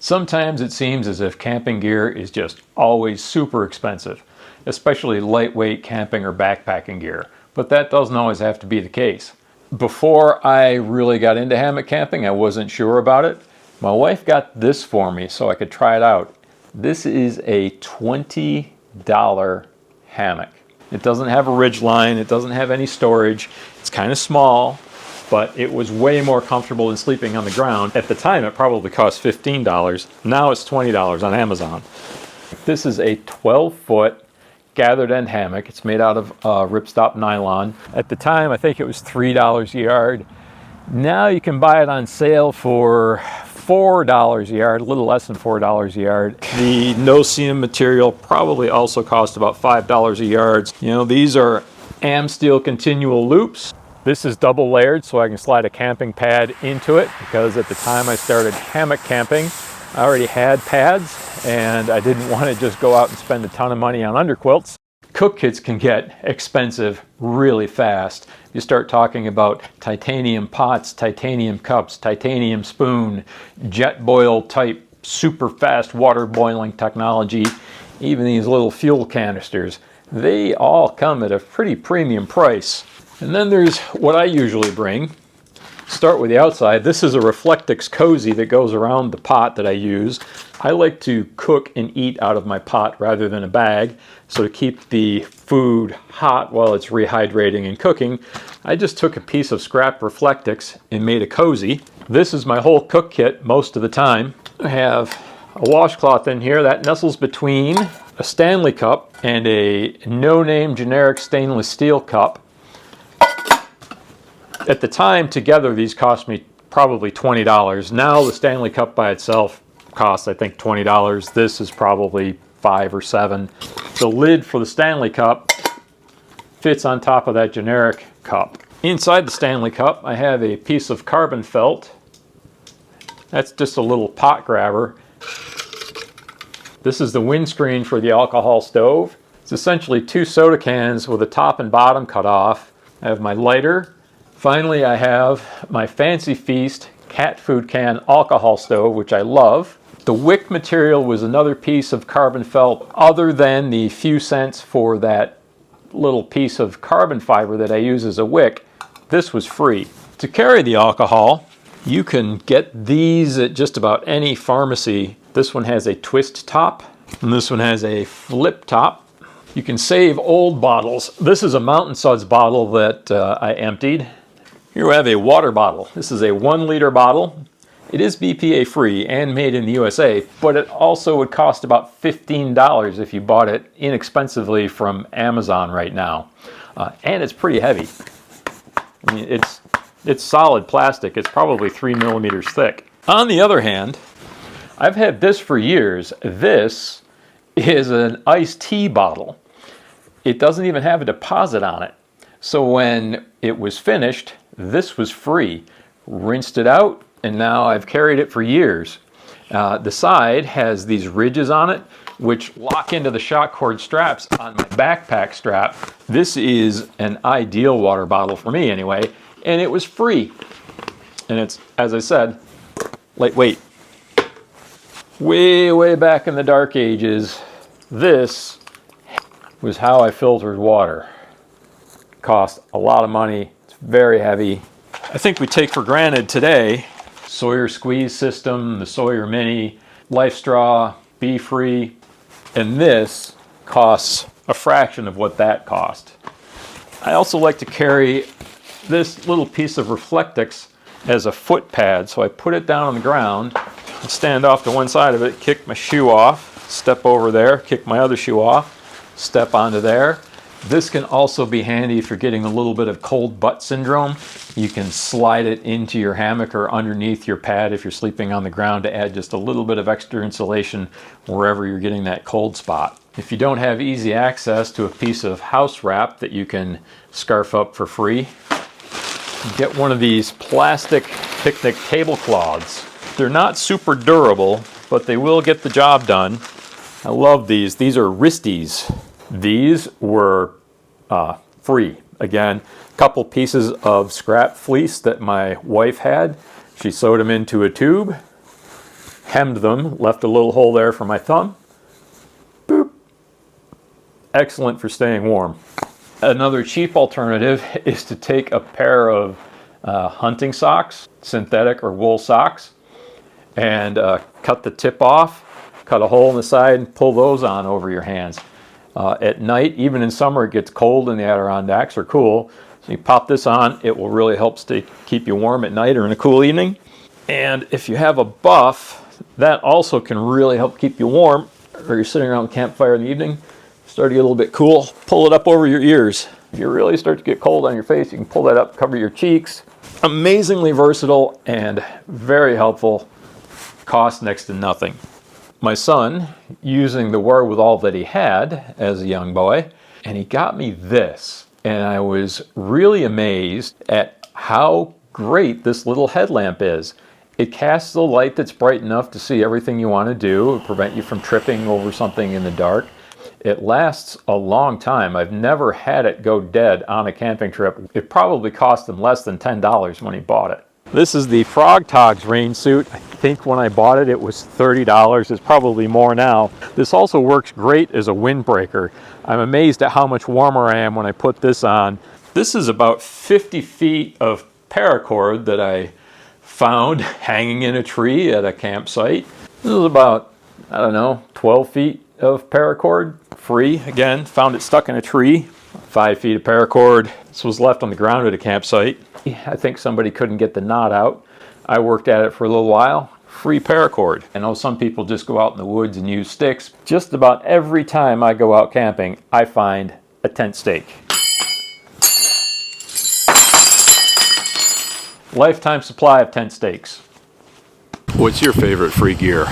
Sometimes it seems as if camping gear is just always super expensive, especially lightweight camping or backpacking gear, but that doesn't always have to be the case. Before I really got into hammock camping, I wasn't sure about it. My wife got this for me so I could try it out. This is a $20 hammock. It doesn't have a ridge line, it doesn't have any storage, it's kind of small, but it was way more comfortable than sleeping on the ground. At the time it probably cost $15, now it's $20 on Amazon. This is a 12-foot gathered end hammock. It's made out of ripstop nylon. At the time I think it was $3 a yard. Now you can buy it on sale for $4 a yard, a little less than $4 a yard. The no-seam material probably also cost about $5 a yard. You know, these are Amsteel continual loops. This is double layered so I can slide a camping pad into it, because at the time I started hammock camping, I already had pads and I didn't want to just go out and spend a ton of money on underquilts. Cook kits can get expensive really fast. You start talking about titanium pots, titanium cups, titanium spoon, jet boil type super fast water boiling technology, even these little fuel canisters. They all come at a pretty premium price. And then there's what I usually bring. Start with the outside. This is a Reflectix cozy that goes around the pot that I use. I like to cook and eat out of my pot rather than a bag. So to keep the food hot while it's rehydrating and cooking, I just took a piece of scrap Reflectix and made a cozy. This is my whole cook kit most of the time. I have a washcloth in here that nestles between a Stanley cup and a no-name generic stainless steel cup. At the time, together, these cost me probably $20. Now the Stanley Cup by itself costs, I think, $20. This is probably $5 or $7. The lid for the Stanley Cup fits on top of that generic cup. Inside the Stanley Cup, I have a piece of carbon felt. That's just a little pot grabber. This is the windscreen for the alcohol stove. It's essentially 2 soda cans with the top and bottom cut off. I have my lighter. Finally, I have my Fancy Feast cat food can alcohol stove, which I love. The wick material was another piece of carbon felt. Other than the few cents for that little piece of carbon fiber that I use as a wick, this was free. To carry the alcohol, you can get these at just about any pharmacy. This one has a twist top, and this one has a flip top. You can save old bottles. This is a Mountain Suds bottle that I emptied. Here we have a water bottle. This is a 1-liter bottle. It is BPA free and made in the USA, but it also would cost about $15 if you bought it inexpensively from Amazon right now. And it's pretty heavy. I mean, it's solid plastic. It's probably 3 millimeters thick. On the other hand, I've had this for years. This is an iced tea bottle. It doesn't even have a deposit on it. So when it was finished, this was free. Rinsed it out, and now I've carried it for years. The side has these ridges on it, which lock into the shock cord straps on my backpack strap. This is an ideal water bottle for me anyway, and it was free. And it's, as I said, lightweight. Way back in the dark ages, this was how I filtered water. Cost a lot of money. It's very heavy. I think we take for granted today Sawyer squeeze system, the Sawyer Mini, Life Straw, Be Free, and this costs a fraction of what that cost. I also like to carry this little piece of Reflectix as a foot pad, so I put it down on the ground, stand off to one side of it, kick my shoe off, step over there, kick my other shoe off, step onto there. This can also be handy if you're getting a little bit of cold butt syndrome. You can slide it into your hammock or underneath your pad if you're sleeping on the ground to add just a little bit of extra insulation wherever you're getting that cold spot. If you don't have easy access to a piece of house wrap that you can scarf up for free, get one of these plastic picnic tablecloths. They're not super durable, but they will get the job done. I love these. These are wristies. These were free. Again, a couple pieces of scrap fleece that my wife had. She sewed them into a tube. hemmed them, left a little hole there for my thumb. Boop. Excellent for staying warm. Another cheap alternative is to take a pair of hunting socks, synthetic or wool socks, and cut the tip off, cut a hole in the side, and pull those on over your hands. At night, even in summer, it gets cold in the Adirondacks, or cool. So you pop this on, it will really help keep you warm at night or in a cool evening. And if you have a buff, that also can really help keep you warm, or you're sitting around the campfire in the evening, start to get a little bit cool, pull it up over your ears. If you really start to get cold on your face, you can pull that up, cover your cheeks. Amazingly versatile and very helpful. Cost next to nothing. My son, using the wherewithal that he had as a young boy, and he got me this. And I was really amazed at how great this little headlamp is. It casts a light that's bright enough to see everything you want to do, prevent you from tripping over something in the dark. It lasts a long time. I've never had it go dead on a camping trip. It probably cost him less than $10 when he bought it. This is the Frog Togs rain suit. I think when I bought it, it was $30. It's probably more now. This also works great as a windbreaker. I'm amazed at how much warmer I am when I put this on. This is about 50 feet of paracord that I found hanging in a tree at a campsite. This is about, I don't know, 12 feet of paracord, free. Again, found it stuck in a tree. 5 feet of paracord. This was left on the ground at a campsite. I think somebody couldn't get the knot out. I worked at it for a little while. Free paracord. I know some people just go out in the woods and use sticks. Just about every time I go out camping, I find a tent stake. Lifetime supply of tent stakes. What's your favorite free gear?